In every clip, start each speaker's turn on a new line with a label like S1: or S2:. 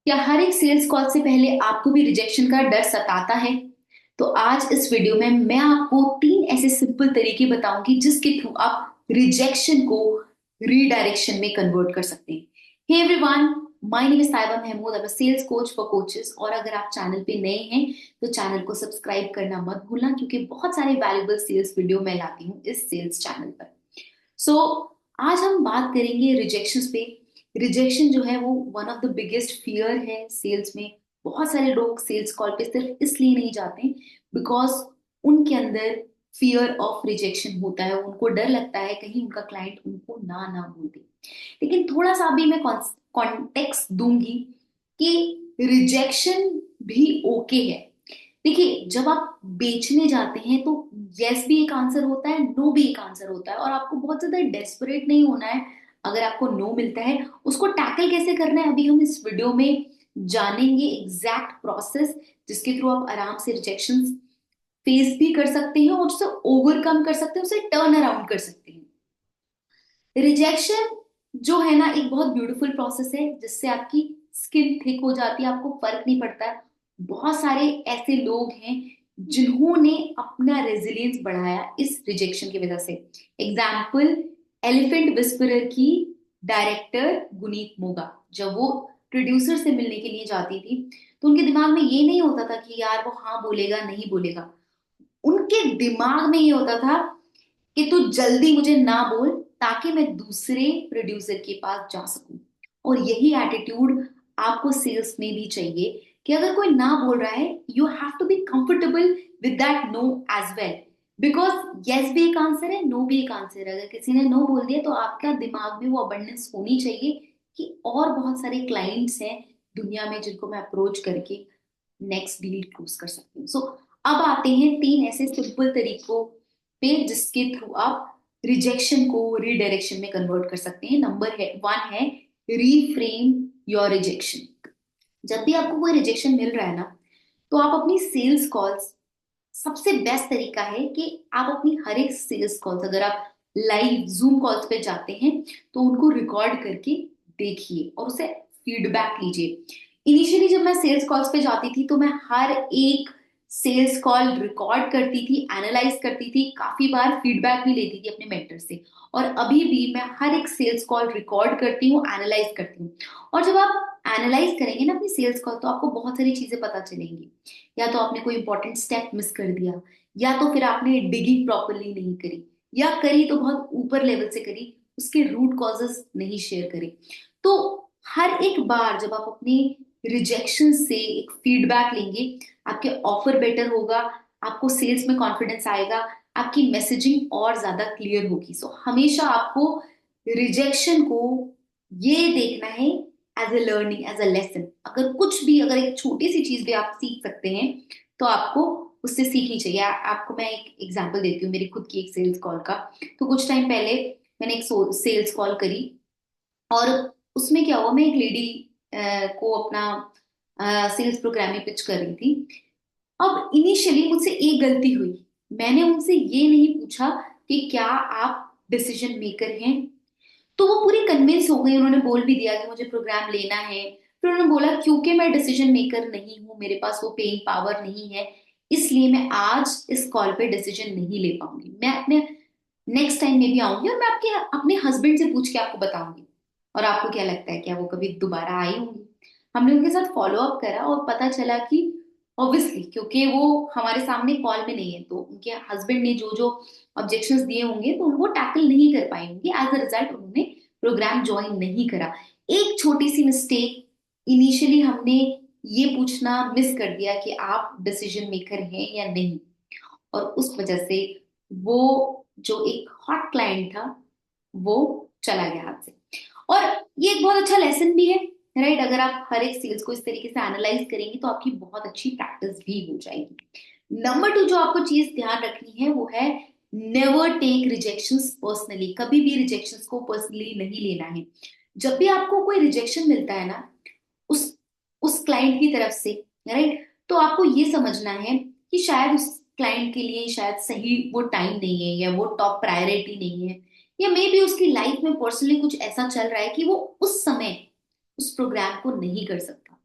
S1: क्या हर एक sales call से पहले आपको भी रिजेक्शन का डर सताता है? तो आज इस वीडियो में मैं आपको तीन ऐसे सिंपल तरीके बताऊंगी जिसके थ्रू आप रिजेक्शन को रीडायरेक्शन में कन्वर्ट कर सकते हैं। Hey everyone, my name is Saiba Mahmood, I am a sales coach for coaches. और अगर आप चैनल पे नए हैं तो चैनल को सब्सक्राइब करना मत भूलना, क्योंकि बहुत सारे वैल्यूबल सेल्स वीडियो मैं लाती हूँ इस सेल्स चैनल पर। सो आज हम बात करेंगे रिजेक्शन पे। रिजेक्शन जो है वो one of the biggest fear है सेल्स में। बहुत सारे लोग सेल्स कॉल पे सिर्फ इसलिए नहीं जाते बिकॉज उनके अंदर फियर ऑफ रिजेक्शन होता है। उनको डर लगता है कहीं उनका क्लाइंट उनको ना ना बोल दे। लेकिन थोड़ा सा अभी मैं कॉन्टेक्स्ट दूंगी कि रिजेक्शन भी ओके है। देखिए, जब आप बेचने जाते हैं तो यस भी एक आंसर होता है, नो भी एक आंसर होता है, और आपको बहुत ज्यादा डेस्परेट नहीं होना है। अगर आपको नो मिलता है, उसको टैकल कैसे करना है अभी हम इस वीडियो में जानेंगे। एग्जैक्ट प्रोसेस जिसके थ्रू आप आराम से रिजेक्शन फेस भी कर सकते हैं और उसे ओवरकम कर सकते हैं, उसे टर्न अराउंड कर सकते हैं। रिजेक्शन जो है ना, एक बहुत ब्यूटीफुल प्रोसेस है जिससे आपकी स्किन थिक हो जाती है, आपको फर्क नहीं पड़ता है। बहुत सारे ऐसे लोग हैं जिन्होंने अपना रेजिलियंस बढ़ाया इस रिजेक्शन की वजह से। एग्जाम्पल, एलिफेंट विस्परर की डायरेक्टर गुनीत मोगा। जब वो प्रोड्यूसर से मिलने के लिए जाती थी तो उनके दिमाग में ये नहीं होता था कि यार वो हाँ बोलेगा नहीं बोलेगा। उनके दिमाग में ये होता था कि तू जल्दी मुझे ना बोल ताकि मैं दूसरे प्रोड्यूसर के पास जा सकूं। और यही एटीट्यूड आपको सेल्स में भी चाहिए कि अगर कोई ना बोल रहा है, you have to be comfortable with that no as well. Because yes भी एक आंसर है, नो भी एक आंसर है। अगर किसी ने नो बोल दिया तो आपका दिमाग में वो अबंडेंस होनी चाहिए कि और बहुत सारे क्लाइंट्स हैं दुनिया में जिनको मैं अप्रोच करके नेक्स्ट डील क्लोज कर सकती हूँ। सो अब आते हैं तीन ऐसे सिंपल तरीकों पे जिसके थ्रू आप रिजेक्शन को रीडायरेक्शन में कन्वर्ट कर सकते हैं। नंबर है वन है रीफ्रेम योर रिजेक्शन। जब भी आपको कोई रिजेक्शन मिल रहा है ना, तो आप अपनी सेल्स कॉल्स, सबसे बेस्ट तरीका है कि आप अपनी हर एक सेल्स कॉल्स, अगर आप लाइव जूम कॉल्स पे जाते हैं तो उनको रिकॉर्ड करके देखिए और उसे फीडबैक लीजिए। इनिशियली जब मैं सेल्स कॉल्स पे जाती थी तो मैं हर एक सेल्स कॉल रिकॉर्ड करती थी, एनालाइज करती थी, काफी बार फीडबैक भी लेती थी अपने मेंटर से। और अभी भी मैं हर एक सेल्स कॉल रिकॉर्ड करती हूँ, एनालाइज करती हूँ। और जब आप एनालाइज करेंगे ना अपनी सेल्स कॉल, तो आपको बहुत सारी चीजें पता चलेंगी। या तो आपने कोई इंपॉर्टेंट स्टेप मिस कर दिया, या तो फिर आपने डिगिंग प्रॉपरली नहीं करी, या करी तो बहुत ऊपर लेवल से करी, उसके रूट कॉजेस नहीं शेयर करे। तो हर एक बार जब आप अपनी रिजेक्शन से एक फीडबैक लेंगे, आपके ऑफर बेटर होगा, आपको सेल्स में कॉन्फिडेंस आएगा, आपकी मैसेजिंग और ज्यादा क्लियर होगी। सो हमेशा आपको रिजेक्शन को ये देखना है as a learning, as a lesson. अगर कुछ भी, अगर एक छोटी सी चीज भी आप सीख सकते हैं तो आपको उससे सीखनी चाहिए। आपको मैं एक एग्जांपल देती हूँ मेरी खुद की एक सेल्स कॉल का। तो कुछ टाइम पहले मैंने एक सेल्स कॉल करी, और उसमें क्या हुआ, मैं एक लेडी को अपना सेल्स प्रोग्राम में पिच कर रही थी। अब इनिशियली मुझसे एक गलती हुई। मैंने उनसे ये नहीं पूछा कि क्या आप डिसीजन मेकर हैं। तो वो पूरी कन्विंस हो गई, उन्होंने बोल भी दिया कि मुझे प्रोग्राम लेना है। फिर उन्होंने बोला क्योंकि मैं डिसीजन मेकर नहीं हूं, मेरे पास वो पेइंग पावर नहीं है, इसलिए मैं आज इस कॉल पे डिसीजन नहीं ले पाऊंगी। मैं अपने नेक्स्ट टाइम में भी आऊंगी और मैं आपके अपने हस्बैंड से पूछ के आपको बताऊंगी। और आपको क्या लगता है, क्या वो कभी दोबारा आई होंगी? हमने उनके साथ फॉलो अप करा और पता चला कि ऑब्वियसली, क्योंकि वो हमारे सामने कॉल में नहीं है, तो उनके हस्बैंड ने जो जो ऑब्जेक्शंस दिए होंगे तो उनको टैकल नहीं कर पाए होंगे। एज अ रिजल्ट उन्होंने प्रोग्राम ज्वाइन नहीं करा। एक छोटी सी मिस्टेक, इनिशियली हमने ये पूछना मिस कर दिया कि आप डिसीजन मेकर हैं या नहीं, और उस वजह से वो जो एक हॉट क्लाइंट था वो चला गया हाथ से। और ये एक बहुत अच्छा लेसन भी है, राइट? अगर आप हर एक सेल्स को इस तरीके से एनालाइज करेंगे तो आपकी बहुत अच्छी प्रैक्टिस भी हो जाएगी। नंबर टू जो आपको चीज ध्यान रखनी है वो है नेवर टेक रिजेक्शंस पर्सनली। कभी भी रिजेक्शंस को पर्सनली नहीं लेना है। जब भी आपको कोई रिजेक्शन मिलता है ना, उस उस क्लाइंट की तरफ से, राइट, तो आपको ये समझना है कि शायद उस क्लाइंट के लिए शायद सही वो टाइम नहीं है, या वो टॉप प्रायोरिटी नहीं है, या मे बी उसकी लाइफ में पर्सनली कुछ ऐसा चल रहा है कि वो उस समय उस प्रोग्राम को नहीं कर सकता।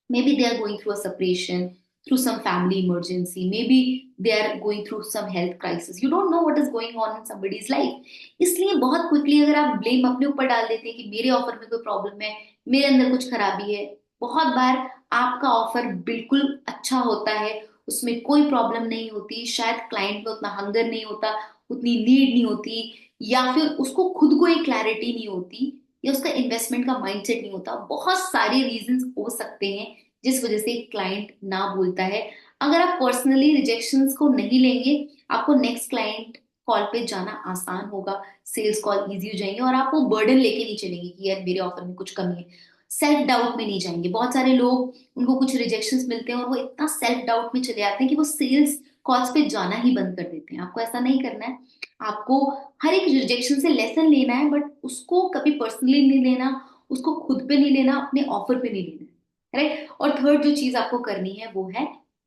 S1: Maybe they are going through a separation, through some family emergency, maybe they are going through some health crisis. You don't know what is going on in somebody's life. इसलिए बहुत क्विकली अगर आप blame अपने ऊपर डाल देते हैं कि मेरे ऑफर में कोई प्रॉब्लम है, मेरे अंदर कुछ खराबी है। बहुत बार आपका ऑफर बिल्कुल अच्छा होता है, उसमें कोई प्रॉब्लम नहीं होती, शायद क्लाइंट में उतना हंगर नहीं होता, उतनी नीड नहीं होती, या फिर उसको खुद को एक क्लैरिटी नहीं होती, या उसका इन्वेस्टमेंट का माइंडसेट नहीं होता। बहुत सारे रीजंस हो सकते हैं जिस वजह से क्लाइंट ना बोलता है। अगर आप पर्सनली रिजेक्शंस को नहीं लेंगे, आपको नेक्स्ट क्लाइंट कॉल पे जाना आसान होगा, सेल्स कॉल इजी हो जाएंगे, और आप वो बर्डन लेके नहीं चलेंगे कि यार मेरे ऑफर में कुछ कमी है। सेल्फ डाउट में नहीं जाएंगे। बहुत सारे लोग, उनको कुछ रिजेक्शंस मिलते हैं और वो इतना सेल्फ डाउट में चले जाते हैं कि वो सेल्स कॉल्स पे जाना ही बंद कर देते हैं। आपको ऐसा नहीं करना है। आपको हर एक रिजेक्शन से लेसन लेना है, बट उसको कभी पर्सनली नहीं लेना, उसको खुद पे नहीं लेना, अपने ऑफर पे नहीं लेना, राइट। और थर्ड जो चीज आपको करनी है वो है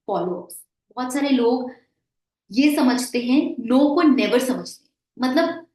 S1: फॉलो अप्स। बहुत सारे लोग ये समझते हैं, नो को नेवर समझते हैं। मतलब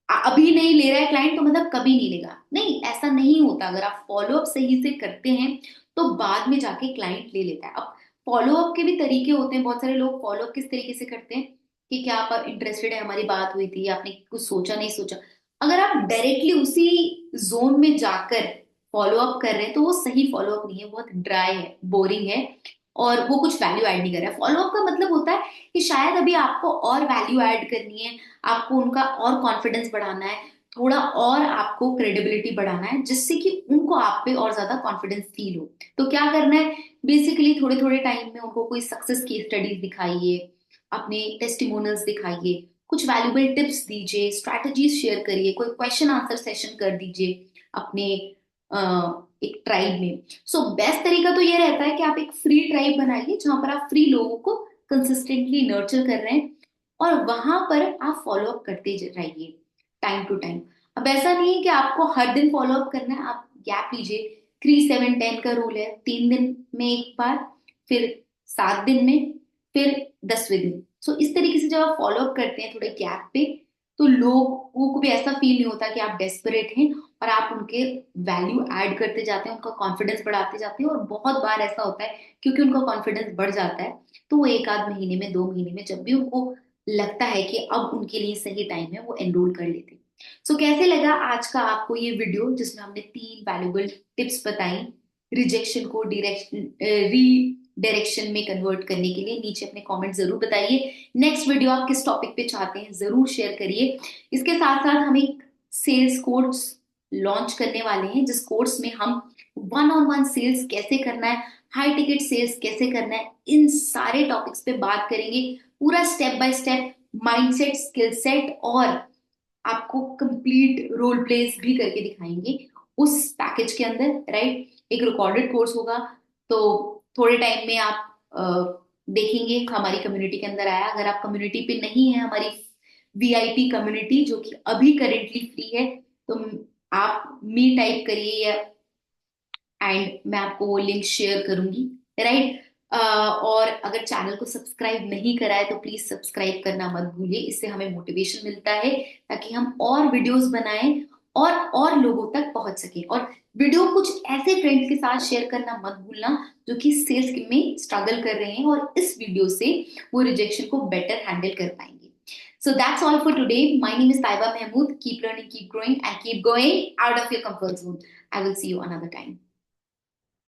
S1: अभी नहीं ले रहा है क्लाइंट तो मतलब कभी नहीं लेगा। नहीं, ऐसा नहीं होता। अगर आप फॉलो अप सही से करते हैं तो बाद में जाके क्लाइंट ले लेता है। अब फॉलो अप के भी तरीके होते हैं। बहुत सारे लोग फॉलो अप किस तरीके से करते हैं कि क्या आप इंटरेस्टेड है, हमारी बात हुई थी, आपने कुछ सोचा नहीं सोचा। अगर आप डायरेक्टली उसी जोन में जाकर फॉलो अप कर रहे हैं तो वो सही फॉलो अप नहीं है, बहुत ड्राई है, बोरिंग है, और वो कुछ वैल्यू ऐड नहीं कर रहा है। फॉलो अप का मतलब होता है कि शायद अभी आपको और वैल्यू ऐड करनी है, आपको उनका और कॉन्फिडेंस बढ़ाना है, थोड़ा और आपको क्रेडिबिलिटी बढ़ाना है, जिससे कि उनको आप पे और ज्यादा कॉन्फिडेंस फील हो। तो क्या करना है, बेसिकली थोड़े थोड़े टाइम में उनको कोई सक्सेस केस स्टडीज दिखाइए, अपने टेस्टिमोनियल्स दिखाइए, कुछ वैल्यूबल टिप्स दीजिए, स्ट्रैटेजीज शेयर करिए, कोई क्वेश्चन आंसर सेशन कर दीजिए अपने एक ट्राइब में। सो बेस्ट तरीका तो ये रहता है कि आप एक फ्री ट्राइब बनाइए जहां पर आप फ्री लोगों को कंसिस्टेंटली नर्चर कर रहे हैं, और वहां पर आप फॉलो अप करते रहिए टाइम टू टाइम। अब ऐसा नहीं है कि आपको हर दिन फॉलो अप करना है, आप गैप लीजिए। 3-7-10 का रूल है, 3 दिन में एक बार, फिर 7 दिन में, फिर 10वें दिन। सो इस तरीके से जब आप फॉलो अप करते हैं थोड़े गैप पे, तो लोगों को भी ऐसा फील नहीं होता कि आप डेस्परेट हैं, और आप उनके वैल्यू ऐड करते जाते हैं, उनका कॉन्फिडेंस बढ़ाते जाते हैं। और बहुत बार ऐसा होता है क्योंकि उनका कॉन्फिडेंस बढ़ जाता है, तो वो एक आध महीने में, 2 महीने में, जब भी उनको लगता है कि अब उनके लिए सही टाइम है, वो एनरोल कर लेते हैं। सो कैसे लगा आज का आपको ये वीडियो जिसमें हमने 3 वैल्यूबल टिप्स बताई रिजेक्शन को रीडायरेक्शन में कन्वर्ट करने के लिए? नीचे अपने कमेंट जरूर बताइए। नेक्स्ट वीडियो आप किस टॉपिक पे चाहते हैं जरूर शेयर करिए। इसके साथ साथ हम एक सेल्स कोर्स लॉन्च करने वाले हैं, जिस कोर्स में हम वन ऑन वन सेल्स कैसे करना है, हाई टिकट सेल्स कैसे करना है, इन सारे टॉपिक्स पे बात करेंगे। पूरा step by step mindset, skill set, और आपको कंप्लीट रोल प्लेस भी करके दिखाएंगे उस पैकेज के अंदर, राइट। एक रिकॉर्डेड कोर्स होगा, तो थोड़े टाइम में आप देखेंगे हमारी कम्युनिटी के अंदर आया। अगर आप कम्युनिटी पे नहीं है, हमारी वीआईपी कम्युनिटी जो कि अभी करेंटली फ्री है, तो आप मी टाइप करिए, या एंड मैं आपको वो लिंक शेयर करूंगी, राइट। और अगर चैनल को सब्सक्राइब नहीं करा है तो प्लीज सब्सक्राइब करना मत भूलिए। इससे हमें मोटिवेशन मिलता है ताकि हम और वीडियोस बनाएं और लोगों तक पहुंच सके। और वीडियो कुछ ऐसे फ्रेंड्स के साथ शेयर करना मत भूलना जो कि सेल्स में स्ट्रगल कर रहे हैं, और इस वीडियो से वो रिजेक्शन को बेटर हैंडल कर पाएंगे। So that's all for today. My name is Taiba Mahmood. Keep learning, keep growing, and keep going out of your comfort zone. I will see you another time.